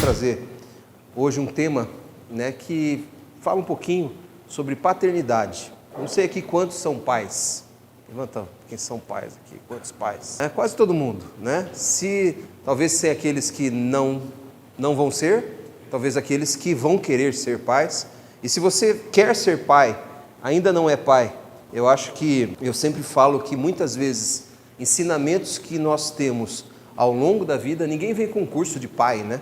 trazer hoje um tema, né, que fala um pouquinho sobre paternidade. Não sei aqui quantos são pais. Levanta quem são pais aqui, quantos pais? É quase todo mundo, né? Talvez ser aqueles que não vão ser, talvez aqueles que vão querer ser pais. E se você quer ser pai, ainda não é pai, eu acho que, eu sempre falo que muitas vezes, ensinamentos que nós temos ao longo da vida, ninguém vem com curso de pai, né?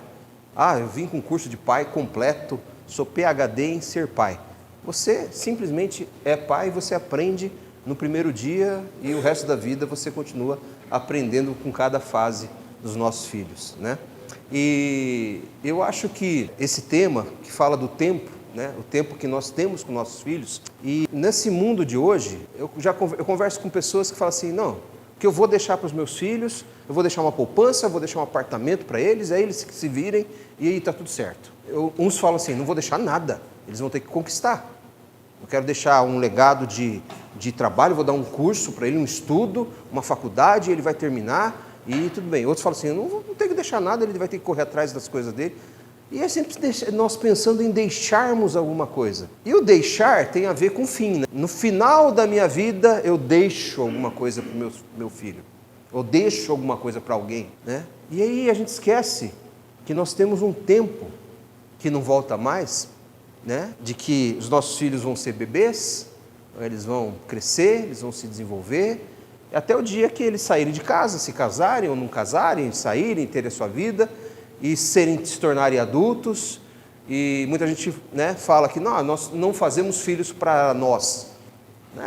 Eu vim com curso de pai completo, sou PhD em ser pai. Você simplesmente é pai, você aprende no primeiro dia e o resto da vida você continua aprendendo com cada fase dos nossos filhos, né? E eu acho que esse tema que fala do tempo, né, o tempo que nós temos com nossos filhos, e nesse mundo de hoje, eu converso com pessoas que falam assim, não, que eu vou deixar para os meus filhos, eu vou deixar uma poupança, eu vou deixar um apartamento para eles, aí eles que se virem e aí está tudo certo. Uns falam assim, não vou deixar nada, eles vão ter que conquistar. Eu quero deixar um legado de trabalho, vou dar um curso para ele, um estudo, uma faculdade, ele vai terminar e tudo bem. Outros falam assim, eu não tenho que deixar nada, ele vai ter que correr atrás das coisas dele. E é sempre nós pensando em deixarmos alguma coisa. E o deixar tem a ver com o fim, né? No final da minha vida, eu deixo alguma coisa para o meu filho. Eu deixo alguma coisa para alguém, né? E aí a gente esquece que nós temos um tempo que não volta mais, né? De que os nossos filhos vão ser bebês, eles vão crescer, eles vão se desenvolver, até o dia que eles saírem de casa, se casarem ou não casarem, saírem, terem a sua vida, e se tornarem adultos. E muita gente, né, fala que nós não fazemos filhos para nós.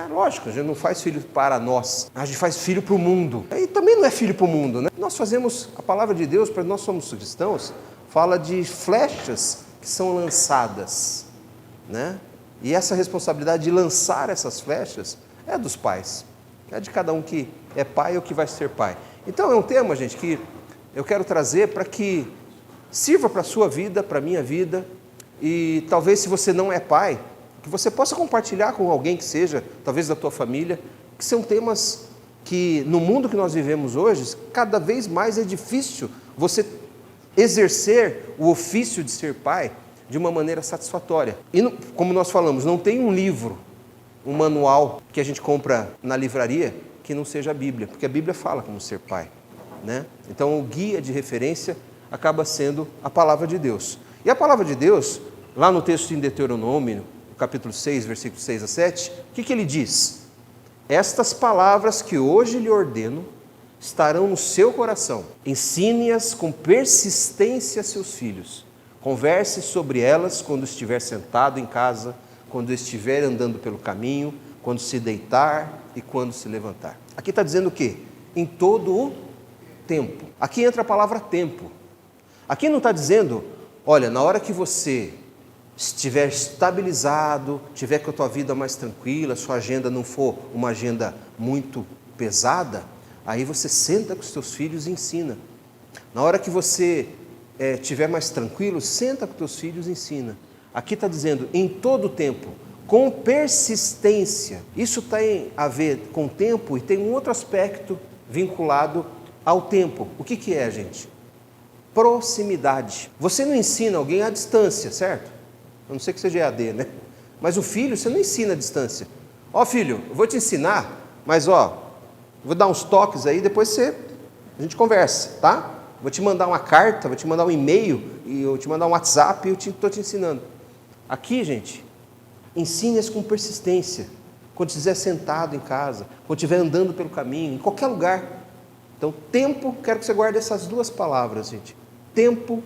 Lógico, a gente não faz filho para nós, a gente faz filho para o mundo. E também não é filho para o mundo, né? Nós fazemos, a palavra de Deus, para nós somos cristãos, fala de flechas que são lançadas, né? E essa responsabilidade de lançar essas flechas é dos pais, é de cada um que é pai ou que vai ser pai. Então é um tema, gente, que eu quero trazer para que sirva para a sua vida, para a minha vida, e talvez se você não é pai, que você possa compartilhar com alguém que seja, talvez da tua família, que são temas que no mundo que nós vivemos hoje, cada vez mais é difícil você exercer o ofício de ser pai de uma maneira satisfatória. E como nós falamos, não tem um livro, um manual que a gente compra na livraria que não seja a Bíblia, porque a Bíblia fala como ser pai, né? Então o guia de referência acaba sendo a palavra de Deus. E a palavra de Deus, lá no texto em Deuteronômio, capítulo 6, versículos 6 a 7, o que ele diz? Estas palavras que hoje lhe ordeno estarão no seu coração. Ensine-as com persistência a seus filhos. Converse sobre elas quando estiver sentado em casa, quando estiver andando pelo caminho, quando se deitar e quando se levantar. Aqui está dizendo o quê? Em todo o tempo. Aqui entra a palavra tempo. Aqui não está dizendo, olha, na hora que você estiver estabilizado, tiver com a tua vida mais tranquila, sua agenda não for uma agenda muito pesada, aí você senta com os teus filhos e ensina. Na hora que você estiver mais tranquilo, senta com os teus filhos e ensina. Aqui está dizendo, em todo o tempo, com persistência. Isso tem a ver com o tempo e tem um outro aspecto vinculado ao tempo. O que é, gente? Proximidade. Você não ensina alguém à distância, certo? A não ser que seja EAD, né? Mas o filho, você não ensina à distância. Filho, eu vou te ensinar, mas vou dar uns toques aí, depois a gente conversa, tá? Vou te mandar uma carta, vou te mandar um e-mail, e eu te mandar um WhatsApp e eu estou te ensinando. Aqui, gente, ensine-as com persistência. Quando estiver sentado em casa, quando estiver andando pelo caminho, em qualquer lugar. Então, tempo, quero que você guarde essas duas palavras, gente. Tempo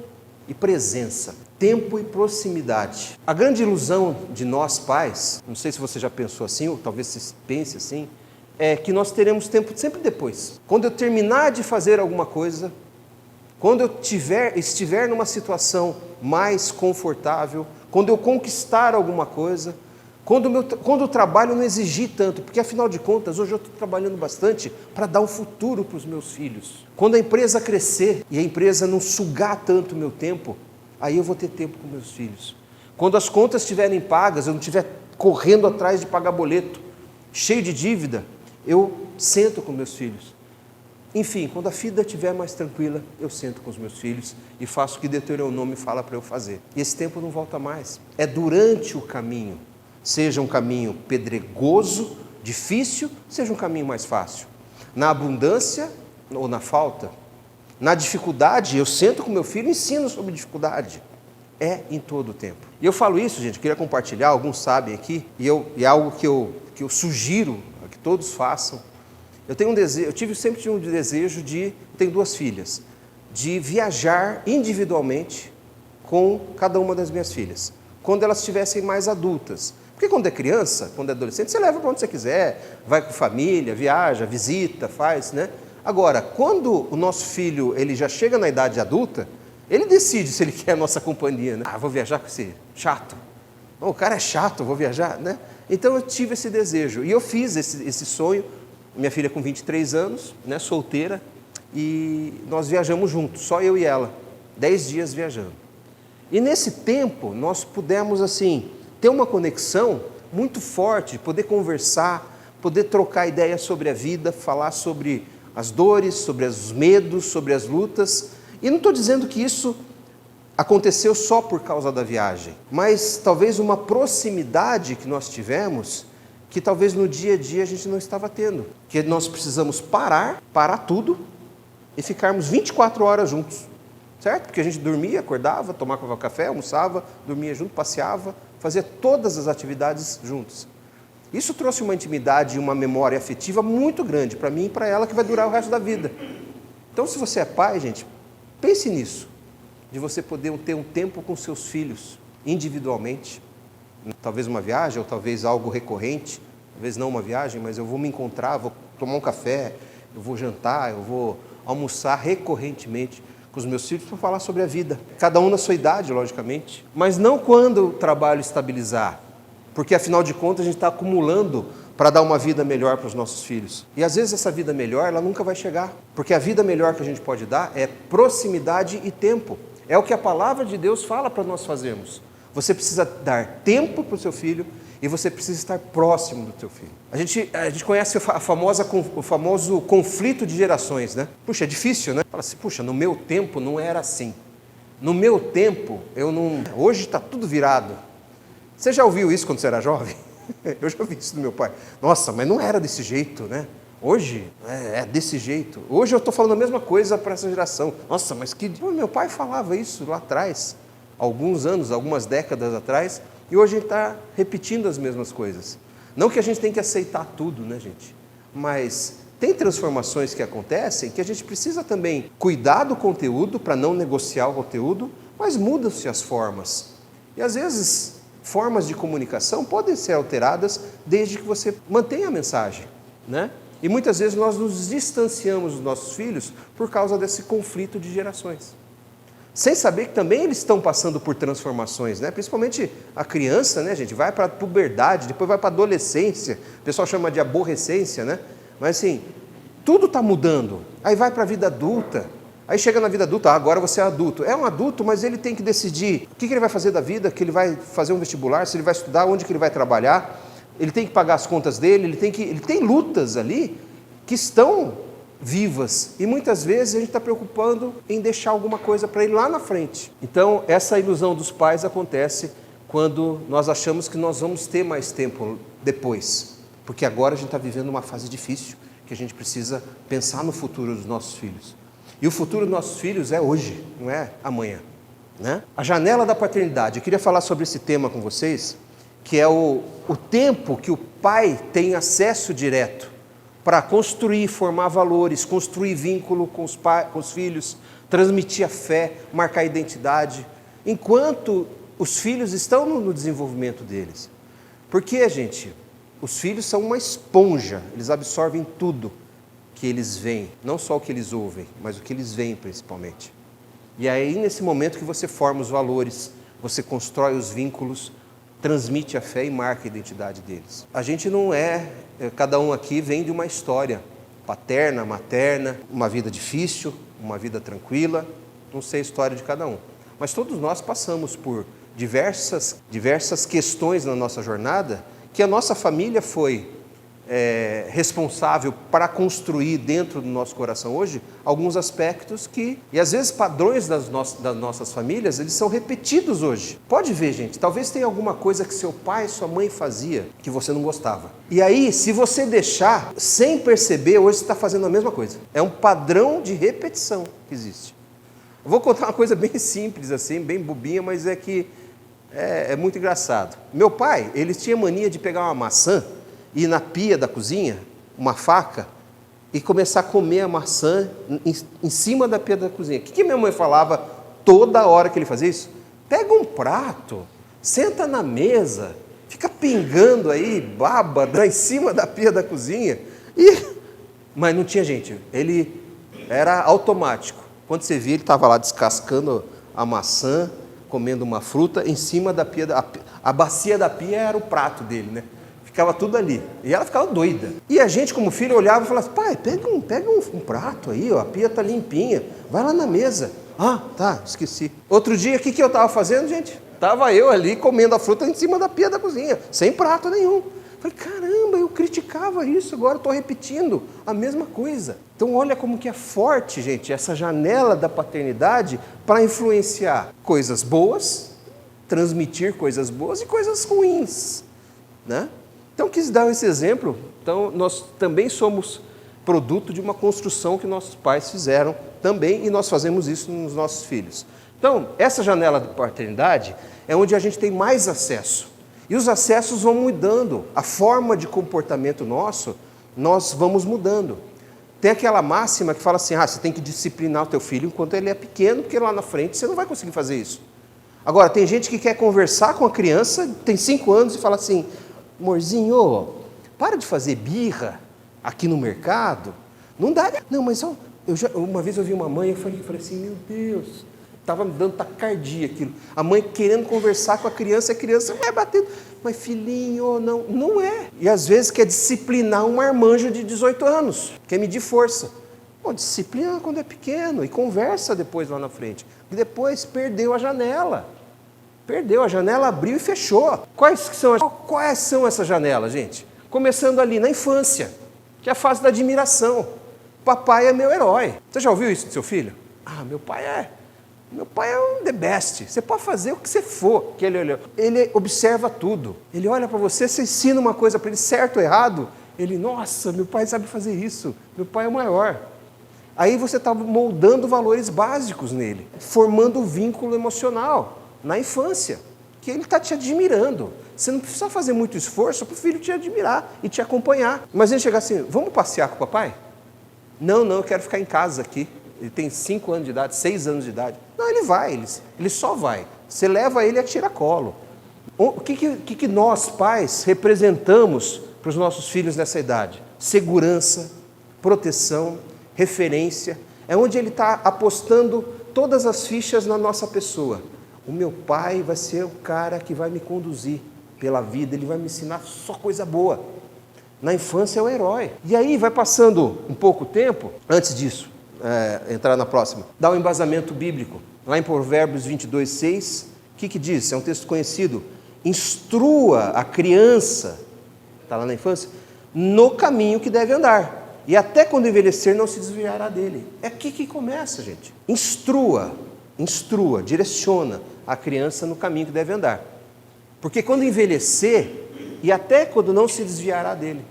e presença. Tempo e proximidade. A grande ilusão de nós pais, não sei se você já pensou assim, ou talvez você pense assim, é que nós teremos tempo sempre depois. Quando eu terminar de fazer alguma coisa, quando eu estiver numa situação mais confortável, quando eu conquistar alguma coisa, quando o trabalho não exigir tanto, porque afinal de contas, hoje eu estou trabalhando bastante para dar um futuro para os meus filhos. Quando a empresa crescer e a empresa não sugar tanto o meu tempo, aí eu vou ter tempo com meus filhos. Quando as contas estiverem pagas, eu não estiver correndo atrás de pagar boleto, cheio de dívida, eu sento com meus filhos. Enfim, quando a vida estiver mais tranquila, eu sento com os meus filhos e faço o que Deuteronômio fala para eu fazer. E esse tempo não volta mais. É durante o caminho, seja um caminho pedregoso, difícil, seja um caminho mais fácil. Na abundância ou na falta. Na dificuldade, eu sento com meu filho e ensino sobre dificuldade. É em todo o tempo. E eu falo isso, gente, eu queria compartilhar, alguns sabem aqui, e é algo que eu sugiro que todos façam. Eu sempre tive um desejo tenho 2 filhas, de viajar individualmente com cada uma das minhas filhas, quando elas estivessem mais adultas. Porque quando é criança, quando é adolescente, você leva para onde você quiser, vai com família, viaja, visita, faz, né? Agora, quando o nosso filho ele já chega na idade adulta, ele decide se ele quer a nossa companhia, né? Vou viajar com esse chato. Não, o cara é chato, vou viajar, né? Então eu tive esse desejo e eu fiz esse sonho. Minha filha com 23 anos, né, solteira, e nós viajamos juntos, só eu e ela, 10 dias viajando. E nesse tempo nós pudemos assim ter uma conexão muito forte, poder conversar, poder trocar ideias sobre a vida, falar sobre as dores, sobre os medos, sobre as lutas. E não estou dizendo que isso aconteceu só por causa da viagem, mas talvez uma proximidade que nós tivemos que talvez no dia a dia a gente não estava tendo. Que nós precisamos parar tudo e ficarmos 24 horas juntos, certo? Porque a gente dormia, acordava, tomava café, almoçava, dormia junto, passeava, fazia todas as atividades juntos. Isso trouxe uma intimidade e uma memória afetiva muito grande para mim e para ela, que vai durar o resto da vida. Então, se você é pai, gente, pense nisso, de você poder ter um tempo com seus filhos, individualmente, talvez uma viagem, ou talvez algo recorrente, talvez não uma viagem, mas eu vou me encontrar, vou tomar um café, eu vou jantar, eu vou almoçar recorrentemente com os meus filhos para falar sobre a vida. Cada um na sua idade, logicamente, mas não quando o trabalho estabilizar, porque afinal de contas a gente está acumulando para dar uma vida melhor para os nossos filhos. E às vezes essa vida melhor, ela nunca vai chegar, porque a vida melhor que a gente pode dar é proximidade e tempo. É o que a palavra de Deus fala para nós fazermos. Você precisa dar tempo para o seu filho e você precisa estar próximo do seu filho. A gente conhece o famoso conflito de gerações, né? Puxa, é difícil, né? Fala assim, puxa, no meu tempo não era assim. No meu tempo, hoje está tudo virado. Você já ouviu isso quando você era jovem? Eu já ouvi isso do meu pai. Nossa, mas não era desse jeito, né? Hoje é desse jeito. Hoje eu estou falando a mesma coisa para essa geração. Nossa, mas meu pai falava isso lá atrás. Alguns anos, algumas décadas atrás, e hoje a gente está repetindo as mesmas coisas. Não que a gente tem que aceitar tudo, né, gente? Mas tem transformações que acontecem que a gente precisa também cuidar do conteúdo para não negociar o conteúdo, mas mudam-se as formas. E às vezes, formas de comunicação podem ser alteradas desde que você mantenha a mensagem, né? E muitas vezes nós nos distanciamos dos nossos filhos por causa desse conflito de gerações. Sem saber que também eles estão passando por transformações, né? Principalmente a criança, né, gente? Vai para a puberdade, depois vai para a adolescência, o pessoal chama de aborrecência, né? Mas assim, tudo está mudando. Aí vai para a vida adulta, aí chega na vida adulta, agora você é adulto. É um adulto, mas ele tem que decidir o que ele vai fazer da vida, que ele vai fazer um vestibular, se ele vai estudar, onde que ele vai trabalhar, ele tem que pagar as contas dele, ele tem lutas ali que estão vivas, e muitas vezes a gente está preocupando em deixar alguma coisa para ele lá na frente. Então, essa ilusão dos pais acontece quando nós achamos que nós vamos ter mais tempo depois, porque agora a gente está vivendo uma fase difícil, que a gente precisa pensar no futuro dos nossos filhos. E o futuro dos nossos filhos é hoje, não é amanhã, né? A janela da paternidade. Eu queria falar sobre esse tema com vocês, que é o tempo que o pai tem acesso direto para construir, formar valores, construir vínculo com os filhos, transmitir a fé, marcar a identidade, enquanto os filhos estão no desenvolvimento deles. Porque, gente, os filhos são uma esponja, eles absorvem tudo que eles veem, não só o que eles ouvem, mas o que eles veem principalmente. E é aí, nesse momento, que você forma os valores, você constrói os vínculos, transmite a fé e marca a identidade deles. A gente não cada um aqui vem de uma história paterna, materna, uma vida difícil, uma vida tranquila, não sei a história de cada um. Mas todos nós passamos por diversas questões na nossa jornada, que a nossa família foi responsável para construir dentro do nosso coração hoje alguns aspectos e às vezes padrões das nossas famílias, eles são repetidos hoje. Pode ver, gente, talvez tenha alguma coisa que seu pai e sua mãe fazia que você não gostava. E aí, se você deixar, sem perceber, hoje você está fazendo a mesma coisa. É um padrão de repetição que existe. Eu vou contar uma coisa bem simples assim, bem bobinha, mas é que é muito engraçado. Meu pai, ele tinha mania de pegar uma maçã, ir na pia da cozinha, uma faca, e começar a comer a maçã em cima da pia da cozinha. O que minha mãe falava toda hora que ele fazia isso? Pega um prato, senta na mesa, fica pingando aí, baba, em cima da pia da cozinha. Mas não tinha gente, ele era automático. Quando você via, ele estava lá descascando a maçã, comendo uma fruta, em cima da pia, a bacia da pia era o prato dele, né? Ficava tudo ali. E ela ficava doida. E a gente, como filho, olhava e falava assim, pai, pega um prato aí, ó, a pia está limpinha, vai lá na mesa. Ah, tá, esqueci. Outro dia, o que eu estava fazendo, gente? Estava eu ali comendo a fruta em cima da pia da cozinha, sem prato nenhum. Falei, caramba, eu criticava isso, agora estou repetindo a mesma coisa. Então olha como que é forte, gente, essa janela da paternidade para influenciar coisas boas, transmitir coisas boas e coisas ruins, né? Então, quis dar esse exemplo. Então, nós também somos produto de uma construção que nossos pais fizeram também, e nós fazemos isso nos nossos filhos. Então, essa janela de paternidade é onde a gente tem mais acesso. E os acessos vão mudando. A forma de comportamento nosso, nós vamos mudando. Tem aquela máxima que fala assim, você tem que disciplinar o teu filho enquanto ele é pequeno, porque lá na frente você não vai conseguir fazer isso. Agora, tem gente que quer conversar com a criança, tem 5 anos, e fala assim, amorzinho, para de fazer birra aqui no mercado. Não dá. Não, mas uma vez eu vi uma mãe, eu falei assim, meu Deus, estava me dando taquicardia aquilo. A mãe querendo conversar com a criança vai batendo. Mas filhinho, não é. E às vezes quer disciplinar um marmanjo de 18 anos, quer medir força. Disciplina quando é pequeno e conversa depois lá na frente. E depois perdeu a janela. Perdeu, a janela abriu e fechou. Quais são essas janelas, gente? Começando ali na infância, que é a fase da admiração. Papai é meu herói. Você já ouviu isso do seu filho? Meu pai é um the best. Você pode fazer o que você for. Que ele observa tudo. Ele olha para você, você ensina uma coisa para ele, certo ou errado. Ele, nossa, meu pai sabe fazer isso. Meu pai é o maior. Aí você está moldando valores básicos nele, formando um vínculo emocional na infância, que ele está te admirando. Você não precisa fazer muito esforço para o filho te admirar e te acompanhar. Mas ele chegar assim, vamos passear com o papai? Não, eu quero ficar em casa aqui. Ele tem 5 anos de idade, 6 anos de idade. Não, ele vai, ele só vai. Você leva ele a tiracolo. O que nós, pais, representamos para os nossos filhos nessa idade? Segurança, proteção, referência. É onde ele está apostando todas as fichas na nossa pessoa. O meu pai vai ser o cara que vai me conduzir pela vida, ele vai me ensinar só coisa boa. Na infância é o herói. E aí vai passando um pouco tempo, antes disso, entrar na próxima, dá um embasamento bíblico. Lá em Provérbios 22:6, o que diz? É um texto conhecido. Instrua a criança, está lá na infância, no caminho que deve andar. E até quando envelhecer não se desviará dele. É aqui que começa, gente. Instrua, direciona a criança no caminho que deve andar. Porque quando envelhecer, e até quando não se desviará dele.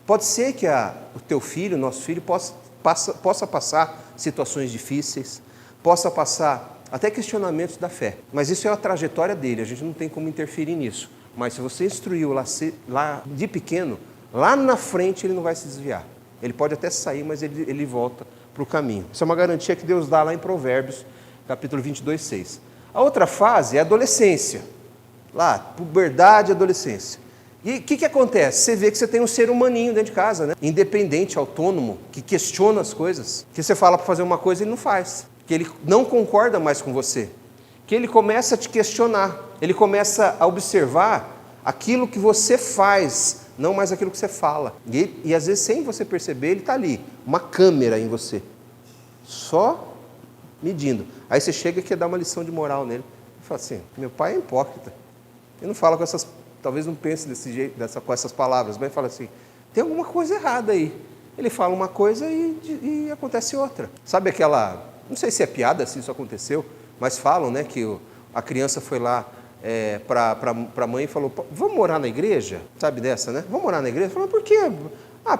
Pode ser que o teu filho, o nosso filho, possa passar situações difíceis, possa passar até questionamentos da fé. Mas isso é a trajetória dele, a gente não tem como interferir nisso. Mas se você instruiu lá de pequeno, lá na frente ele não vai se desviar. Ele pode até sair, mas ele volta para o caminho. Isso é uma garantia que Deus dá lá em Provérbios, capítulo 22:6. A outra fase é a adolescência. Lá, puberdade e adolescência. E o que acontece? Você vê que você tem um ser humaninho dentro de casa, né? Independente, autônomo, que questiona as coisas. Que você fala para fazer uma coisa e ele não faz. Que ele não concorda mais com você. Que ele começa a te questionar. Ele começa a observar aquilo que você faz, não mais aquilo que você fala. E às vezes, sem você perceber, ele está ali. Uma câmera em você. Só medindo. Aí você chega e quer dar uma lição de moral nele. Ele fala assim, meu pai é hipócrita. Ele não fala com essas... Talvez não pense desse jeito, com essas palavras, mas fala assim, Tem alguma coisa errada aí. Ele fala uma coisa e acontece outra. Sabe aquela, não sei se é piada, se isso aconteceu, mas falam, né, que a criança foi lá para a mãe e falou, vamos morar na igreja? Sabe dessa, né? Vamos morar na igreja? Falou, por quê?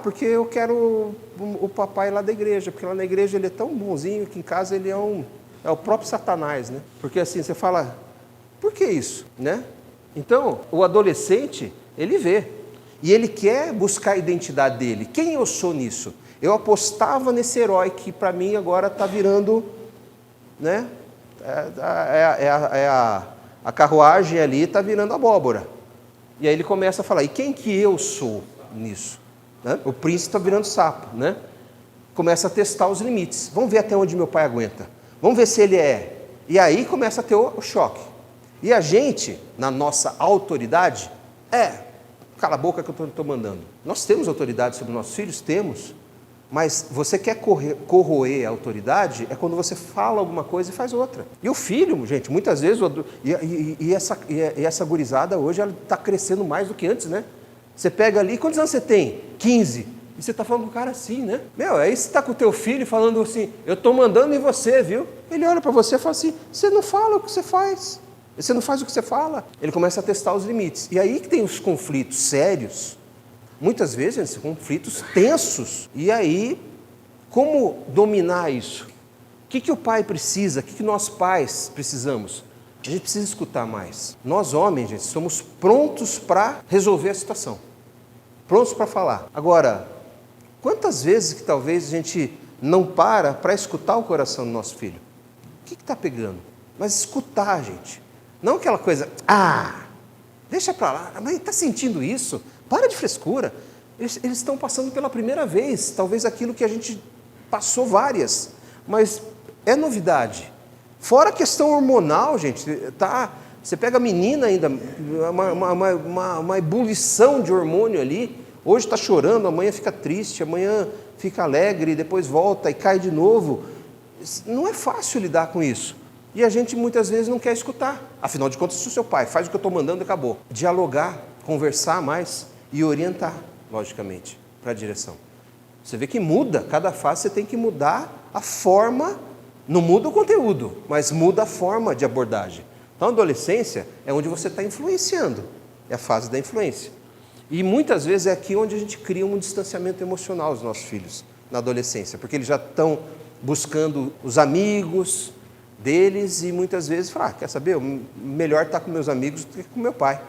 Porque eu quero o papai lá da igreja, porque lá na igreja ele é tão bonzinho que em casa ele é o próprio Satanás, né? Porque assim, você fala, por que isso, né? Então, o adolescente, ele vê, e ele quer buscar a identidade dele. Quem eu sou nisso? Eu apostava nesse herói que para mim agora está virando, né? A carruagem ali está virando abóbora. E aí ele começa a falar, e quem que eu sou nisso? Né? O príncipe está virando sapo, né? Começa a testar os limites. Vamos ver até onde meu pai aguenta. Vamos ver se ele é. E aí começa a ter o choque. E a gente, na nossa autoridade, cala a boca que eu estou mandando. Nós temos autoridade sobre nossos filhos? Temos. Mas você quer corroer a autoridade é quando você fala alguma coisa e faz outra. E o filho, gente, muitas vezes, essa gurizada hoje ela está crescendo mais do que antes, né? Você pega ali, quantos anos você tem? 15. E você está falando com o cara assim, né? Aí você está com o teu filho falando assim, eu estou mandando em você, viu? Ele olha para você e fala assim, você não fala o que você faz. Você não faz o que você fala. Ele começa a testar os limites. E aí que tem os conflitos sérios, muitas vezes, conflitos tensos. E aí, como dominar isso? O que o pai precisa? O que nós pais precisamos? A gente precisa escutar mais. Nós homens, gente, somos prontos para resolver a situação. Prontos para falar. Agora, quantas vezes que talvez a gente não para escutar o coração do nosso filho? O que está pegando? Mas escutar, gente. Não aquela coisa, deixa para lá, mas está sentindo isso? Para de frescura. Eles estão passando pela primeira vez, talvez aquilo que a gente passou várias, mas é novidade. Fora a questão hormonal, gente, você pega a menina ainda, uma ebulição de hormônio ali, hoje está chorando, amanhã fica triste, amanhã fica alegre, depois volta e cai de novo. Não é fácil lidar com isso. E a gente muitas vezes não quer escutar. Afinal de contas, se o seu pai faz o que eu estou mandando, acabou. Dialogar, conversar mais e orientar, logicamente, para a direção. Você vê que muda, cada fase você tem que mudar a forma, não muda o conteúdo, mas muda a forma de abordagem. Então a adolescência é onde você está influenciando, é a fase da influência. E muitas vezes é aqui onde a gente cria um distanciamento emocional dos nossos filhos, na adolescência, porque eles já estão buscando os amigos deles e muitas vezes falam, quer saber, melhor estar com meus amigos do que com meu pai.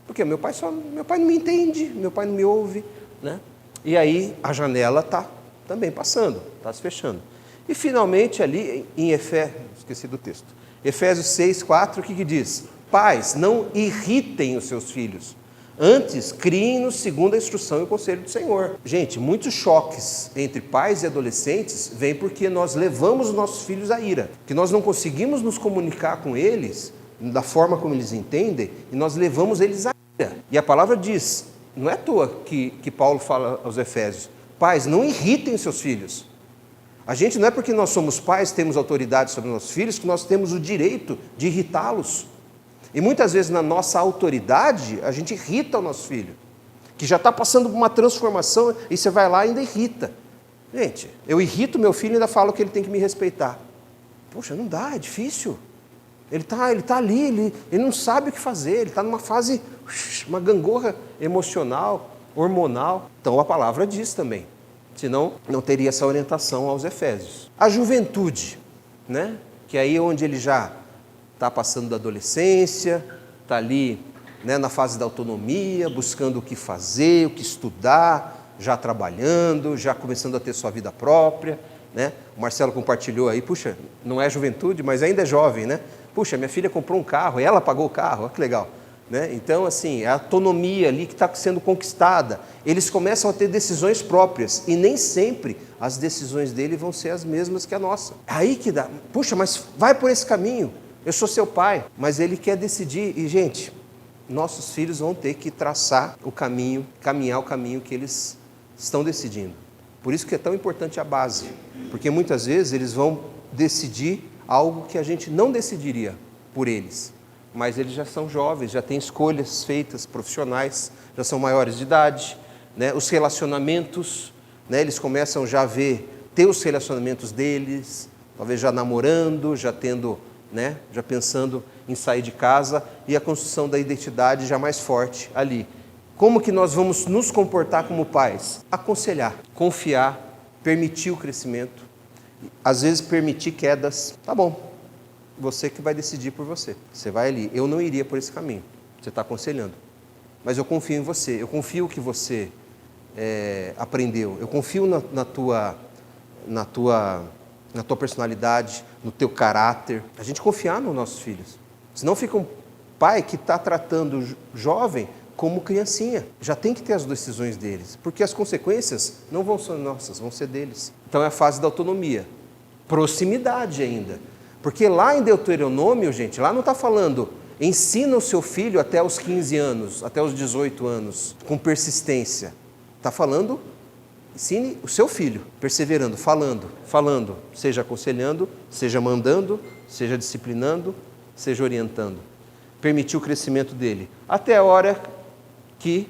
Porque meu pai não me entende, meu pai não me ouve, né? E aí a janela está também passando, está se fechando. E finalmente ali em esqueci do texto, Efésios 6:4, o que diz? Pais, não irritem os seus filhos, antes criem-nos segundo a instrução e o conselho do Senhor. Gente, muitos choques entre pais e adolescentes vêm porque nós levamos os nossos filhos à ira, que nós não conseguimos nos comunicar com eles da forma como eles entendem e nós levamos eles à ira. E a palavra diz, não é à toa que Paulo fala aos Efésios, pais, não irritem os seus filhos. A gente não é porque nós somos pais, temos autoridade sobre nossos filhos, que nós temos o direito de irritá-los. E muitas vezes na nossa autoridade, a gente irrita o nosso filho, que já está passando por uma transformação e você vai lá e ainda irrita. Gente, eu irrito meu filho e ainda falo que ele tem que me respeitar. Poxa, não dá, é difícil. Ele tá ali, ele não sabe o que fazer, ele está numa fase, uma gangorra emocional, hormonal. Então a palavra diz também, senão não teria essa orientação aos Efésios. A juventude, né? Que aí é onde ele já está passando da adolescência, está ali, né, na fase da autonomia, buscando o que fazer, o que estudar, já trabalhando, já começando a ter sua vida própria, né? O Marcelo compartilhou aí, puxa, não é juventude, mas ainda é jovem, né? Puxa, minha filha comprou um carro, e ela pagou o carro, olha que legal. Né? Então, assim, a autonomia ali que está sendo conquistada, eles começam a ter decisões próprias, e nem sempre as decisões dele vão ser as mesmas que a nossa. Aí que dá, puxa, mas vai por esse caminho, eu sou seu pai, mas ele quer decidir, e gente, nossos filhos vão ter que traçar o caminho, caminhar o caminho que eles estão decidindo. Por isso que é tão importante a base, porque muitas vezes eles vão decidir algo que a gente não decidiria por eles, mas eles já são jovens, já têm escolhas feitas, profissionais, já são maiores de idade, né? Os relacionamentos, né? Eles começam já a ter os relacionamentos deles, talvez já namorando, já tendo, né? Já pensando em sair de casa, e a construção da identidade já mais forte ali. Como que nós vamos nos comportar como pais? Aconselhar, confiar, permitir o crescimento, às vezes permitir quedas. Tá bom, você que vai decidir por você. Você vai ali, eu não iria por esse caminho, você está aconselhando. Mas eu confio em você, eu confio que você aprendeu, eu confio na tua personalidade, no teu caráter. A gente confiar nos nossos filhos. Senão fica um pai que está tratando o jovem como criancinha. Já tem que ter as decisões deles, porque as consequências não vão ser nossas, vão ser deles. Então é a fase da autonomia. Proximidade ainda. Porque lá em Deuteronômio, gente, lá não está falando, ensina o seu filho até os 15 anos, até os 18 anos, com persistência. Está falando, ensine o seu filho, perseverando, falando, seja aconselhando, seja mandando, seja disciplinando, seja orientando. Permitir o crescimento dele. Até a hora que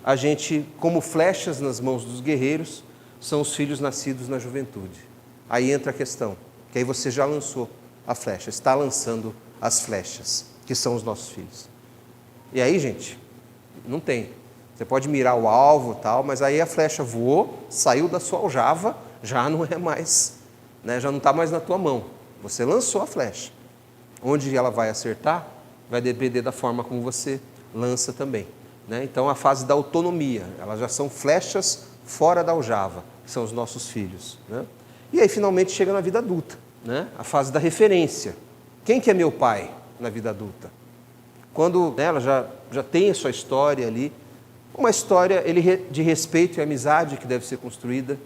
a gente, como flechas nas mãos dos guerreiros, são os filhos nascidos na juventude. Aí entra a questão, que aí você já lançou a flecha, está lançando as flechas, que são os nossos filhos. E aí, gente, não tem. Você pode mirar o alvo e tal, mas aí a flecha voou, saiu da sua aljava, já não é mais, né? Já não está mais na tua mão. Você lançou a flecha. Onde ela vai acertar, vai depender da forma como você lança também, né? Então, a fase da autonomia, elas já são flechas fora da aljava, que são os nossos filhos, né? E aí, finalmente, chega na vida adulta, né? A fase da referência. Quem que é meu pai na vida adulta? Quando, né, ela já tem a sua história ali, uma história de respeito e amizade que deve ser construída.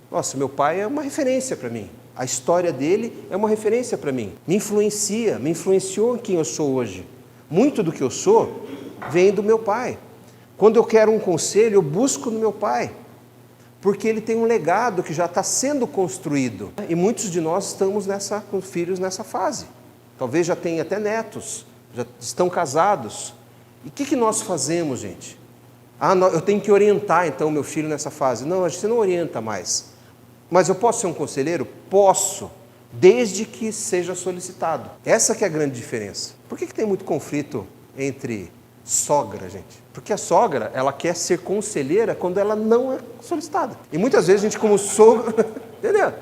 Nossa, meu pai é uma referência para mim. A história dele é uma referência para mim. Me influenciou em quem eu sou hoje. Muito do que eu sou vem do meu pai. Quando eu quero um conselho, eu busco no meu pai. Porque ele tem um legado que já está sendo construído. E muitos de nós estamos com filhos nessa fase. Talvez já tenham até netos, já estão casados. E o que nós fazemos, gente? Eu tenho que orientar então meu filho nessa fase. Não, a gente não orienta mais. Mas eu posso ser um conselheiro? Posso, desde que seja solicitado. Essa que é a grande diferença. Por que tem muito conflito entre sogra, gente? Porque a sogra, ela quer ser conselheira quando ela não é solicitada. E muitas vezes a gente como sogra, entendeu?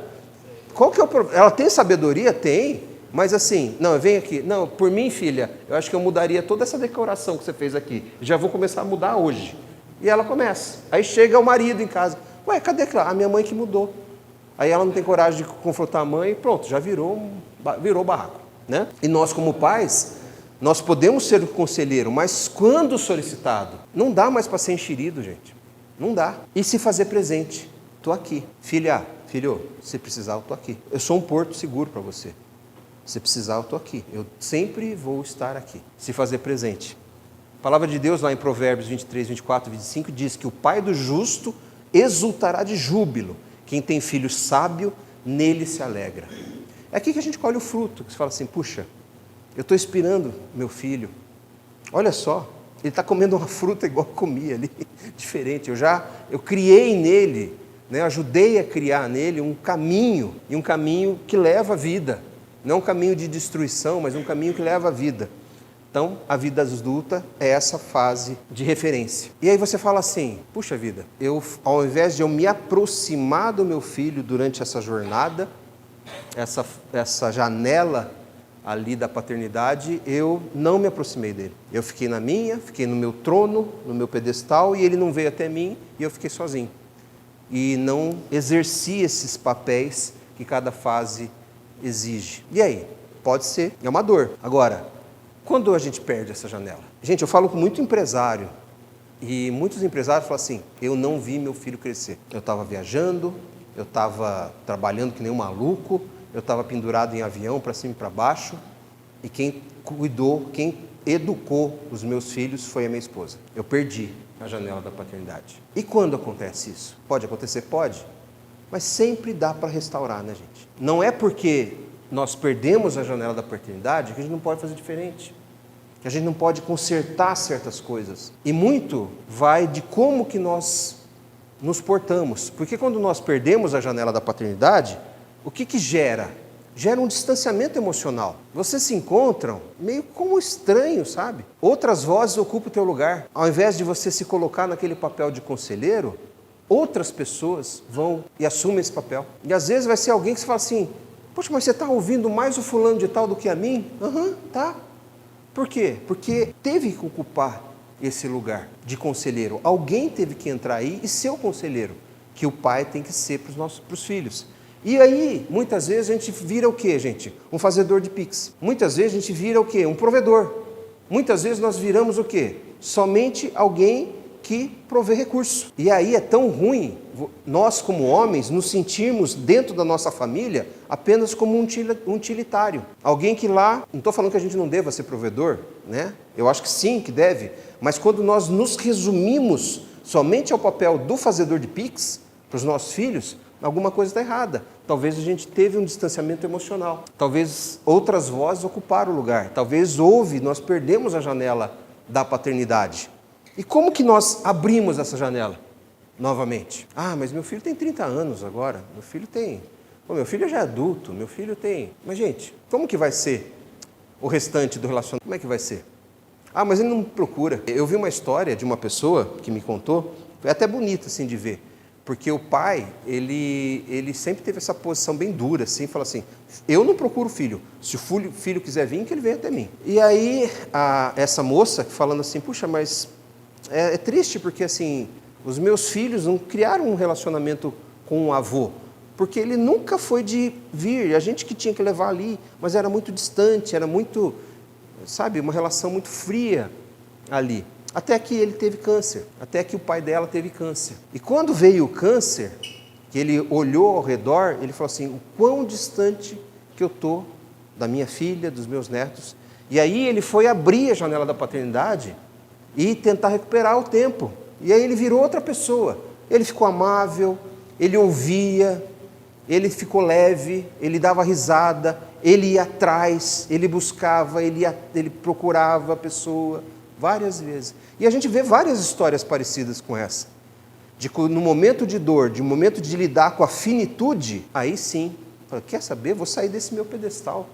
Qual que é o problema? Ela tem sabedoria? Tem, mas assim, não, vem aqui. Não, por mim, filha, eu acho que eu mudaria toda essa decoração que você fez aqui. Já vou começar a mudar hoje. E ela começa. Aí chega o marido em casa. Ué, cadê aquela? A minha mãe que mudou. Aí ela não tem coragem de confrontar a mãe e pronto, já virou barraco, né? E nós como pais, nós podemos ser o conselheiro, mas quando solicitado, não dá mais para ser enxerido, gente. Não dá. E se fazer presente. Estou aqui. Filho, se precisar, eu estou aqui. Eu sou um porto seguro para você. Se precisar, eu estou aqui. Eu sempre vou estar aqui. Se fazer presente. A palavra de Deus lá em Provérbios 23, 24, 25 diz que o pai do justo exultará de júbilo. Quem tem filho sábio, nele se alegra. É aqui que a gente colhe o fruto, que você fala assim, puxa, eu estou inspirando meu filho. Olha só, ele está comendo uma fruta igual eu comia ali, diferente. Eu criei nele, né, ajudei a criar nele um caminho, e um caminho que leva à vida. Não um caminho de destruição, mas um caminho que leva à vida. Então, a vida adulta é essa fase de referência. E aí você fala assim, puxa vida, ao invés de eu me aproximar do meu filho durante essa jornada, essa janela ali da paternidade, eu não me aproximei dele. Eu fiquei fiquei no meu trono, no meu pedestal, e ele não veio até mim, e eu fiquei sozinho. E não exerci esses papéis que cada fase exige. E aí? Pode ser, é uma dor. Agora, quando a gente perde essa janela? Gente, eu falo com muito empresário, e muitos empresários falam assim, eu não vi meu filho crescer. Eu estava viajando, eu estava trabalhando que nem um maluco, eu estava pendurado em avião para cima e para baixo, e quem educou os meus filhos foi a minha esposa. Eu perdi a janela da paternidade. E quando acontece isso? Pode acontecer? Pode. Mas sempre dá para restaurar, né, gente? Não é porque nós perdemos a janela da paternidade que a gente não pode fazer diferente, que a gente não pode consertar certas coisas. E muito vai de como que nós nos portamos. Porque quando nós perdemos a janela da paternidade, o que gera? Gera um distanciamento emocional. Vocês se encontram meio como estranhos, sabe? Outras vozes ocupam o teu lugar. Ao invés de você se colocar naquele papel de conselheiro, outras pessoas vão e assumem esse papel. E às vezes vai ser alguém que você fala assim, poxa, mas você está ouvindo mais o fulano de tal do que a mim? Tá. Por quê? Porque teve que ocupar esse lugar de conselheiro. Alguém teve que entrar aí e ser o conselheiro, que o pai tem que ser para os filhos. E aí, muitas vezes, a gente vira o quê, gente? Um fazedor de pix. Muitas vezes, a gente vira o quê? Um provedor. Muitas vezes, nós viramos o quê? Somente alguém que provê recursos. E aí é tão ruim, nós como homens, nos sentirmos dentro da nossa família apenas como um utilitário. Alguém que lá, não estou falando que a gente não deva ser provedor, né? Eu acho que sim, que deve. Mas quando nós nos resumimos somente ao papel do fazedor de pix, para os nossos filhos, alguma coisa está errada. Talvez a gente teve um distanciamento emocional. Talvez outras vozes ocuparam o lugar. Talvez nós perdemos a janela da paternidade. E como que nós abrimos essa janela novamente? Ah, mas meu filho tem 30 anos agora. Meu filho já é adulto, meu filho tem... Mas, gente, como que vai ser o restante do relacionamento? Como é que vai ser? Ah, mas ele não me procura. Eu vi uma história de uma pessoa que me contou, foi até bonita assim de ver. Porque o pai, ele sempre teve essa posição bem dura, assim, fala assim, eu não procuro filho, se o filho quiser vir, que ele venha até mim. E aí, essa moça falando assim, puxa, mas é triste porque, assim, os meus filhos não criaram um relacionamento com o avô, porque ele nunca foi de vir, a gente que tinha que levar ali, mas era muito distante, era muito, sabe, uma relação muito fria ali. Até que ele teve câncer, até que o pai dela teve câncer. E quando veio o câncer, que ele olhou ao redor, ele falou assim, o quão distante que eu estou da minha filha, dos meus netos. E aí ele foi abrir a janela da paternidade e tentar recuperar o tempo. E aí ele virou outra pessoa. Ele ficou amável, ele ouvia, ele ficou leve, ele dava risada, ele ia atrás, ele buscava, ele procurava a pessoa várias vezes. E a gente vê várias histórias parecidas com essa. De que no momento de dor, de momento de lidar com a finitude, aí sim, quer saber? Vou sair desse meu pedestal.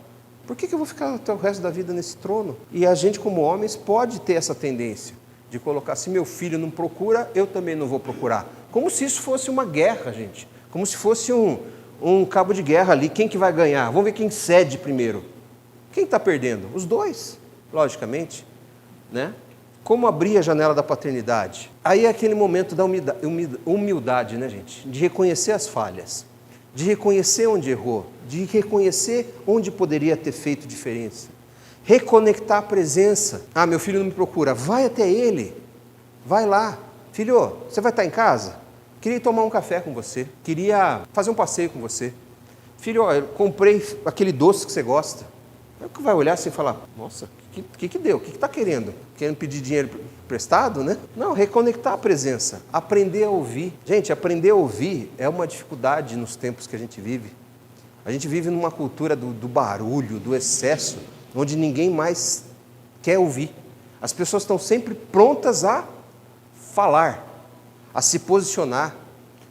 Por que eu vou ficar até o resto da vida nesse trono? E a gente como homens pode ter essa tendência de colocar, se meu filho não procura, eu também não vou procurar. Como se isso fosse uma guerra, gente. Como se fosse um cabo de guerra ali. Quem que vai ganhar? Vamos ver quem cede primeiro. Quem está perdendo? Os dois, logicamente. Né? Como abrir a janela da paternidade? Aí é aquele momento da humildade, né, gente? De reconhecer as falhas, de reconhecer onde errou, de reconhecer onde poderia ter feito diferença. Reconectar a presença. Ah, meu filho não me procura. Vai até ele. Vai lá. Filho, você vai estar em casa? Queria ir tomar um café com você. Queria fazer um passeio com você. Filho, eu comprei aquele doce que você gosta. Aí que vai olhar assim e falar, nossa, o que deu? O que está querendo? Querendo pedir dinheiro emprestado, né? Não, reconectar a presença, aprender a ouvir. Gente, aprender a ouvir é uma dificuldade nos tempos que a gente vive. A gente vive numa cultura do barulho, do excesso, onde ninguém mais quer ouvir. As pessoas estão sempre prontas a falar, a se posicionar.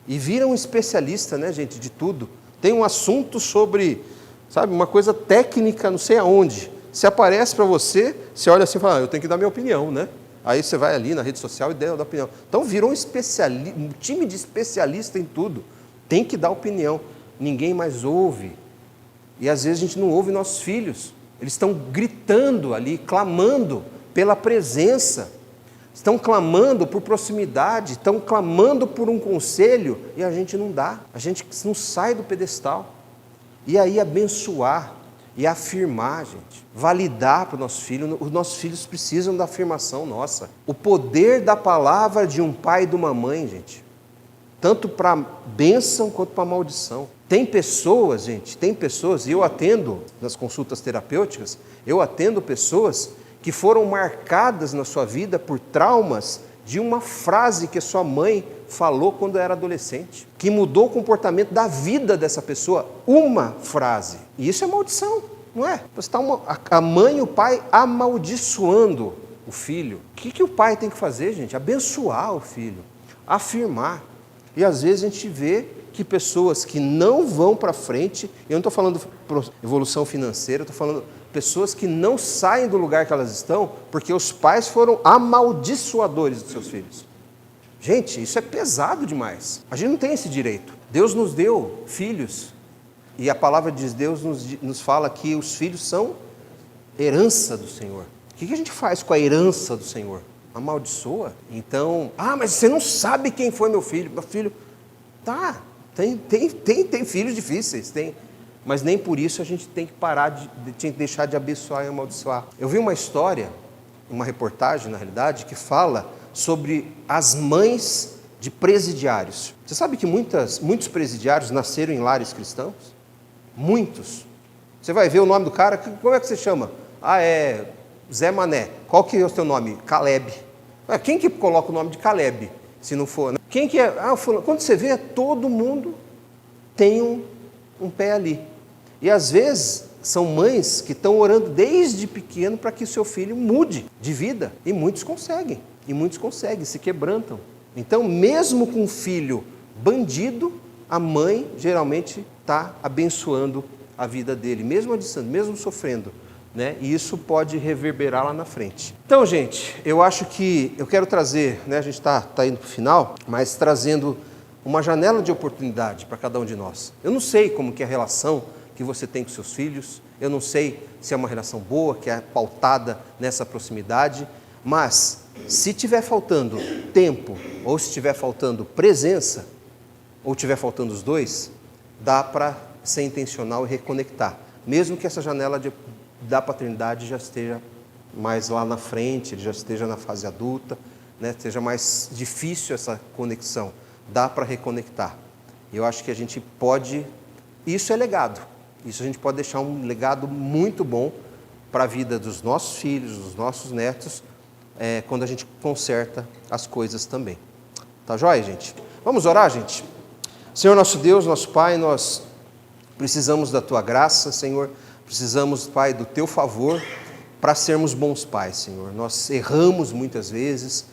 E viram um especialista, né, gente, de tudo. Tem um assunto sobre, sabe, uma coisa técnica, não sei aonde. Se aparece para você, você olha assim e fala, eu tenho que dar minha opinião, né? Aí você vai ali na rede social e dá a opinião. Então virou um time de especialista em tudo. Tem que dar opinião. Ninguém mais ouve. E às vezes a gente não ouve nossos filhos. Eles estão gritando ali, clamando pela presença. Estão clamando por proximidade, estão clamando por um conselho e a gente não dá. A gente não sai do pedestal. E aí abençoar e afirmar, gente. Validar para o nosso filho. Os nossos filhos precisam da afirmação nossa. O poder da palavra de um pai e de uma mãe, gente. Tanto para bênção quanto para maldição. Tem pessoas, gente, e eu atendo nas consultas terapêuticas, eu atendo pessoas que foram marcadas na sua vida por traumas de uma frase que a sua mãe falou quando era adolescente, que mudou o comportamento da vida dessa pessoa, uma frase. E isso é maldição, não é? Você está a mãe e o pai amaldiçoando o filho. O que o pai tem que fazer, gente? Abençoar o filho, afirmar. E às vezes a gente vê que pessoas que não vão para frente, eu não estou falando evolução financeira, eu estou falando pessoas que não saem do lugar que elas estão, porque os pais foram amaldiçoadores dos seus filhos. Gente, isso é pesado demais. A gente não tem esse direito. Deus nos deu filhos, e a palavra de Deus nos fala que os filhos são herança do Senhor. O que a gente faz com a herança do Senhor? Amaldiçoa? Então, mas você não sabe quem foi meu filho. Meu filho, tá, tem filhos difíceis, tem, mas nem por isso a gente tem que deixar de abençoar e amaldiçoar. Eu vi uma história, uma reportagem na realidade, que fala sobre as mães de presidiários. Você sabe que muitos presidiários nasceram em lares cristãos? Muitos. Você vai ver o nome do cara, como é que você chama? É Zé Mané. Qual que é o seu nome? Caleb. Quem que coloca o nome de Caleb, se não for? Né? Quem que é? Quando você vê, todo mundo tem um pé ali. E às vezes são mães que estão orando desde pequeno para que o seu filho mude de vida. E muitos conseguem. Se quebrantam. Então, mesmo com um filho bandido, a mãe geralmente está abençoando a vida dele, mesmo adiçando, mesmo sofrendo, né? E isso pode reverberar lá na frente. Então, gente, eu acho que eu quero trazer, né? A gente está indo para o final, mas trazendo uma janela de oportunidade para cada um de nós. Eu não sei como que é a relação que você tem com seus filhos, eu não sei se é uma relação boa, que é pautada nessa proximidade, mas se estiver faltando tempo, ou se estiver faltando presença, ou estiver faltando os dois, dá para ser intencional e reconectar. Mesmo que essa janela da paternidade já esteja mais lá na frente, ele já esteja na fase adulta, né, seja mais difícil essa conexão, dá para reconectar. Eu acho que a gente pode, isso é legado, isso a gente pode deixar um legado muito bom para a vida dos nossos filhos, dos nossos netos, quando a gente conserta as coisas também. Tá joia, gente? Vamos orar, gente? Senhor nosso Deus, nosso Pai, nós precisamos da Tua graça, Senhor, precisamos, Pai, do Teu favor para sermos bons pais, Senhor. Nós erramos muitas vezes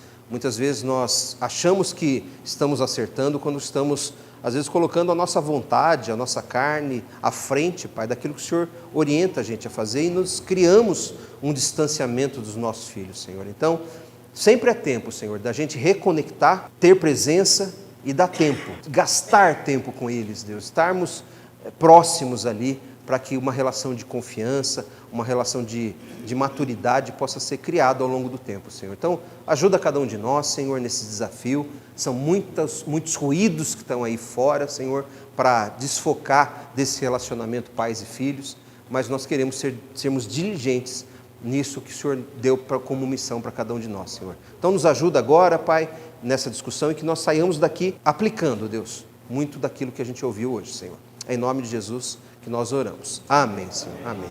nós achamos que estamos acertando quando estamos, às vezes, colocando a nossa vontade, a nossa carne à frente, Pai, daquilo que o Senhor orienta a gente a fazer e nos criamos um distanciamento dos nossos filhos, Senhor. Então, sempre é tempo, Senhor, da gente reconectar, ter presença e dar tempo, gastar tempo com eles, Deus, estarmos próximos ali para que uma relação de confiança, uma relação de maturidade possa ser criada ao longo do tempo, Senhor. Então, ajuda cada um de nós, Senhor, nesse desafio. São muitos ruídos que estão aí fora, Senhor, para desfocar desse relacionamento pais e filhos, mas nós queremos sermos diligentes nisso que o Senhor deu como missão para cada um de nós, Senhor. Então, nos ajuda agora, Pai, nessa discussão e que nós saiamos daqui aplicando, Deus, muito daquilo que a gente ouviu hoje, Senhor. É em nome de Jesus que nós oramos. Amém, Senhor. Amém.